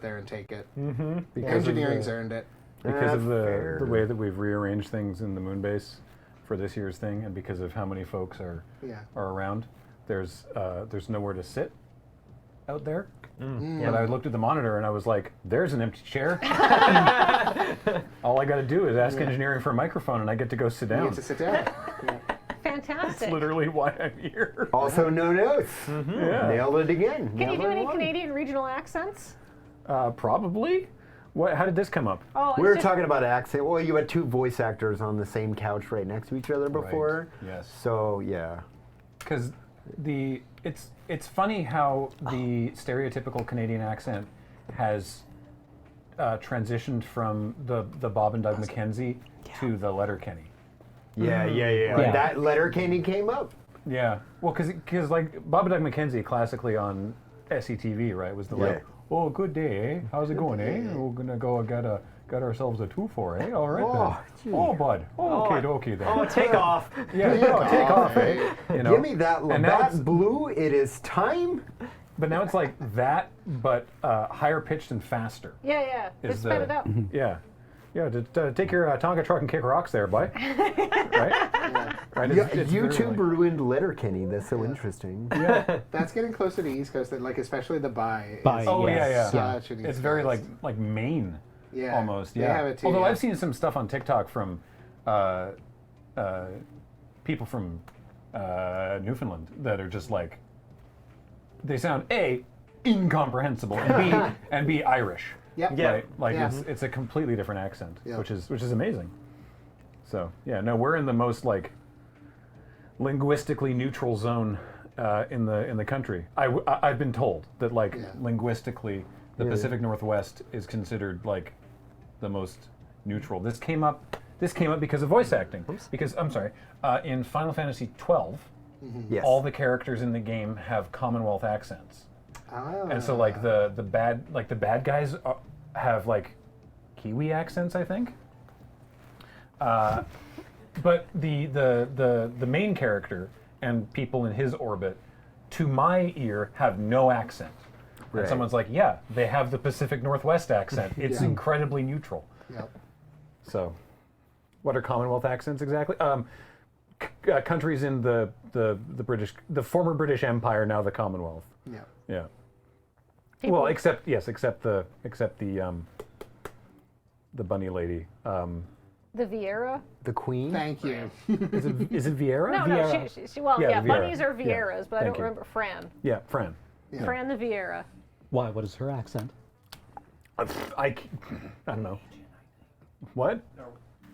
there and take it. Mm-hmm. Engineering's earned it. Because of the way that we've rearranged things in the moon base for this year's thing, and because of how many folks are around, there's nowhere to sit out there. But I looked at the monitor and I was like, there's an empty chair. All I got to do is ask engineering for a microphone and I get to go sit down. You get to sit down. Fantastic. That's literally why I'm here. Also no notes. Nailed it again. Can you do any Canadian regional accents? Probably. What? How did this come up? Oh, We were talking about accent. Well, you had two voice actors on the same couch right next to each other before. Right. Yes. So yeah. Because it's funny how the stereotypical Canadian accent has transitioned from the Bob and Doug McKenzie to the Letterkenny. Yeah. That Letterkenny came up. Yeah. Well, because like Bob and Doug McKenzie classically on SCTV, right, was the like, oh, good day, eh? How's it going, eh? We're gonna go get ourselves a 2-4, eh? All right then. Oh, bud. Oh, okay then. Oh, take off. Yeah, take off, eh? You know? Give me that Labatt Blue. It is time. But now it's like that, but higher pitched and faster. Yeah. Just sped it up. Yeah. Yeah, take your Tonka truck and kick rocks there, boy. Right? Right? It's YouTube very, like, ruined Letterkenny. That's so interesting. Yeah. That's getting closer to East Coast, and like especially the Bye. Oh yeah. Such an It's very Coast. like Maine. Yeah. Almost. They Yeah. have it too, Although yeah. I've seen some stuff on TikTok from people from Newfoundland that are just like, they sound A, incomprehensible, and B, Irish. Yep. Yeah. Right? Like Yeah. it's a completely different accent, Yeah. which is amazing. So yeah, no, we're in the most like linguistically neutral zone in the country. I've been told that like linguistically, the Pacific Northwest is considered like the most neutral. This came up because of voice acting. Because I'm sorry, in Final Fantasy XII, Yes. all the characters in the game have Commonwealth accents. And so like the bad guys have like Kiwi accents, I think. But the main character and people in his orbit, to my ear, have no accent. Right. And someone's like, yeah, they have the Pacific Northwest accent. It's incredibly neutral. Yep. So, what are Commonwealth accents exactly? Countries in the former British Empire, now the Commonwealth. Yeah. Yeah. People- Well, except the bunny lady. The Vieira? The Queen. Thank you. Is it Vieira? No, Vieira. she well, Yeah, yeah, Vieira. bunnies are Yeah. Vieiras, but I Thank don't you. remember Fran. Yeah, Fran. Yeah. Fran the Vieira. Why? What is her accent? I don't know. What?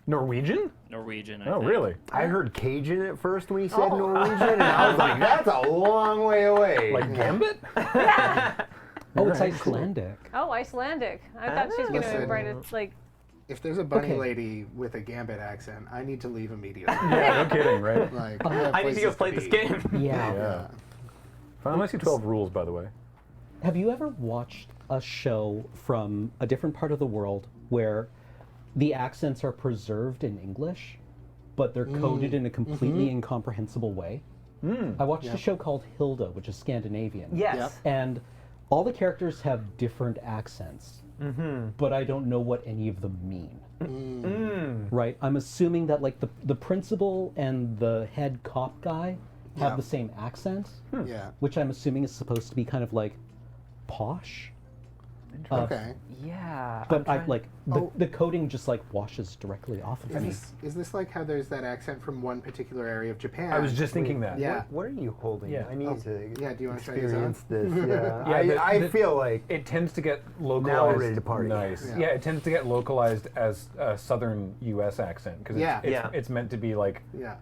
Norwegian? Norwegian. I Oh, think. really? I heard Cajun at first when he said Norwegian, and I was like, that's a long way away. Like Gambit? Oh, it's Icelandic. Oh, Icelandic. I thought she was going to Listen. write it like. If there's a bunny Okay. lady with a Gambit accent, I need to leave immediately. Yeah, no kidding, right? Like, I need to go play this game. Yeah. Final Fantasy 12 rules, by the way. Have you ever watched a show from a different part of the world where the accents are preserved in English, but they're coded in a completely incomprehensible way? I watched a show called Hilda, which is Scandinavian. Yes. Yep. And all the characters have different accents, but I don't know what any of them mean. Right? I'm assuming that like the principal and the head cop guy have the same accent, Yeah. which I'm assuming is supposed to be kind of like posh. Okay. Yeah. But the coding just like washes directly off of me. Is this like how there's that accent from one particular area of Japan? I was just thinking that. Yeah. What are you holding? Yeah. I need to Yeah, do you want to try these on? experience this. Yeah. Yeah, I feel like it tends to get localized. Now we're ready to party. Nice. Yeah. Yeah, it tends to get localized as a southern U.S. accent because Yeah. it's meant to be like Yeah.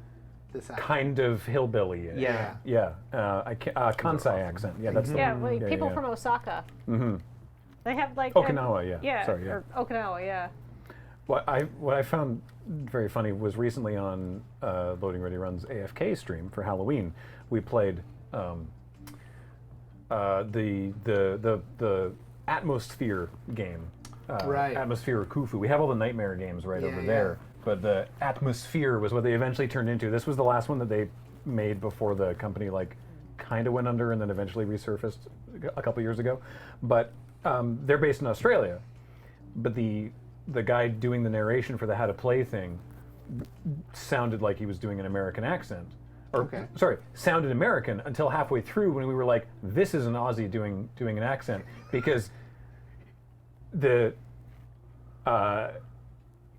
This accent. kind of hillbilly. Yeah. Yeah. Kansai accent. Yeah, that's the Yeah, one. like people yeah. from Osaka. Mm-hmm. They have like. Okinawa, yeah. Yeah. Sorry, yeah. Or Okinawa, yeah. What I found very funny was recently on Loading Ready Run's AFK stream for Halloween, we played the Atmosphere game. Right. Atmosphere or Khufu. We have all the Nightmare games right over Yeah. there, but the Atmosphere was what they eventually turned into. This was the last one that they made before the company like kind of went under and then eventually resurfaced a couple years ago. But they're based in Australia, but the guy doing the narration for the How to Play thing sounded like he was doing an American accent. Or, sorry, sounded American until halfway through when we were like, this is an Aussie doing an accent, because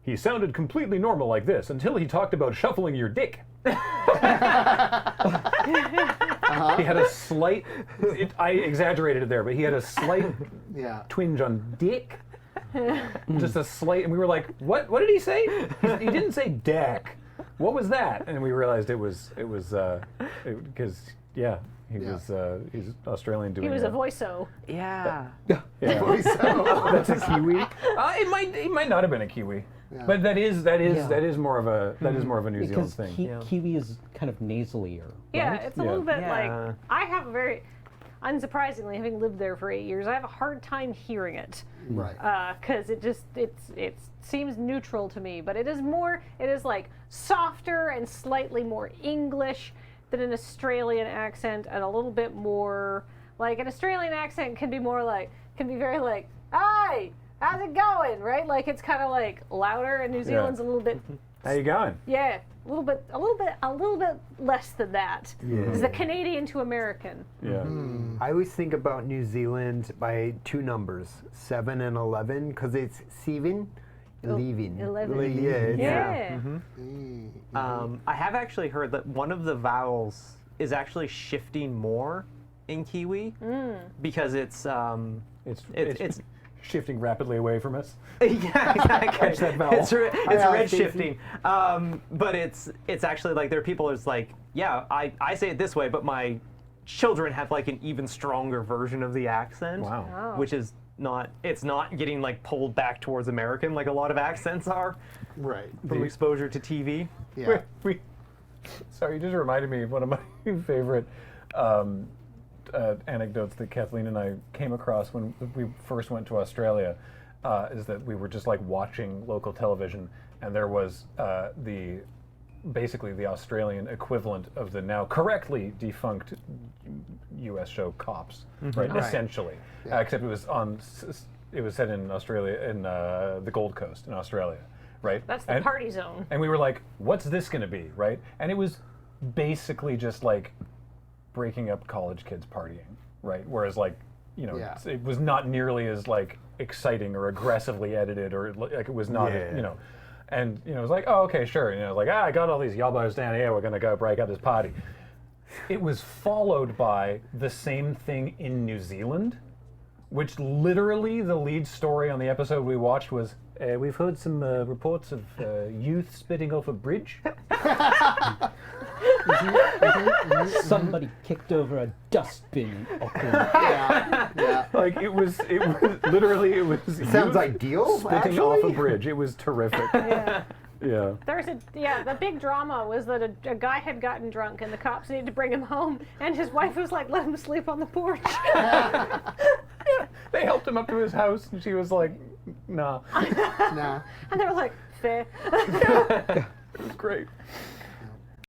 he sounded completely normal like this until he talked about shuffling your dick. He had a slight, I exaggerated it there, but he had a slight twinge on dick. Just a slight, and we were like, what did he say? He didn't say deck. What was that? And we realized it was because he's Australian doing He was a voice-o. Yeah. That's a Kiwi. It might not have been a Kiwi. Yeah. But that is more of a New Zealand thing. Kiwi is kind of nasalier. Yeah, right? it's a little bit like, I have a very, unsurprisingly, having lived there for 8 years, I have a hard time hearing it. Right. Because it seems neutral to me, but it is like softer and slightly more English than an Australian accent, and a little bit more, like an Australian accent can be very like, hi, how's it going, right? Like it's kind of like louder, and New Zealand's a little bit. How you going? Yeah, a little bit less than that. Yeah. It's the Canadian to American. Yeah. I always think about New Zealand by two numbers, 7 and 11, because it's 7, 11. 11. Yeah. I have actually heard that one of the vowels is actually shifting more in Kiwi because it's shifting rapidly away from us. Yeah, exactly. Catch that vowel. It's red shifting. But it's actually like there are people who's like, yeah, I say it this way, but my children have like an even stronger version of the accent. Wow. Oh. Which is not getting like pulled back towards American like a lot of accents are Right. from exposure to TV. Yeah. Sorry, you just reminded me of one of my favorite anecdotes that Kathleen and I came across when we first went to Australia, is that we were just like watching local television, and there was basically the Australian equivalent of the now correctly defunct U.S. show Cops, right? Right. Essentially, except it was set in Australia, in the Gold Coast in Australia, right? That's the party zone. And we were like, what's this going to be, right? And it was basically just like breaking up college kids partying, right? Whereas like, it was not nearly as like exciting or aggressively edited, or like it was not, and it was like, oh, okay, sure. Like, I got all these yobos down here, we're gonna go break up this party. It was followed by the same thing in New Zealand, which literally the lead story on the episode we watched was, we've heard some reports of youth spitting off a bridge. Somebody kicked over a dustbin. Like it was literally Sounds ideal, spitting off a bridge. It was terrific. Yeah. Yeah. The big drama was that a guy had gotten drunk and the cops needed to bring him home, and his wife was like, let him sleep on the porch. They helped him up to his house, and she was like, nah. Nah. And they were like, fair. It was great.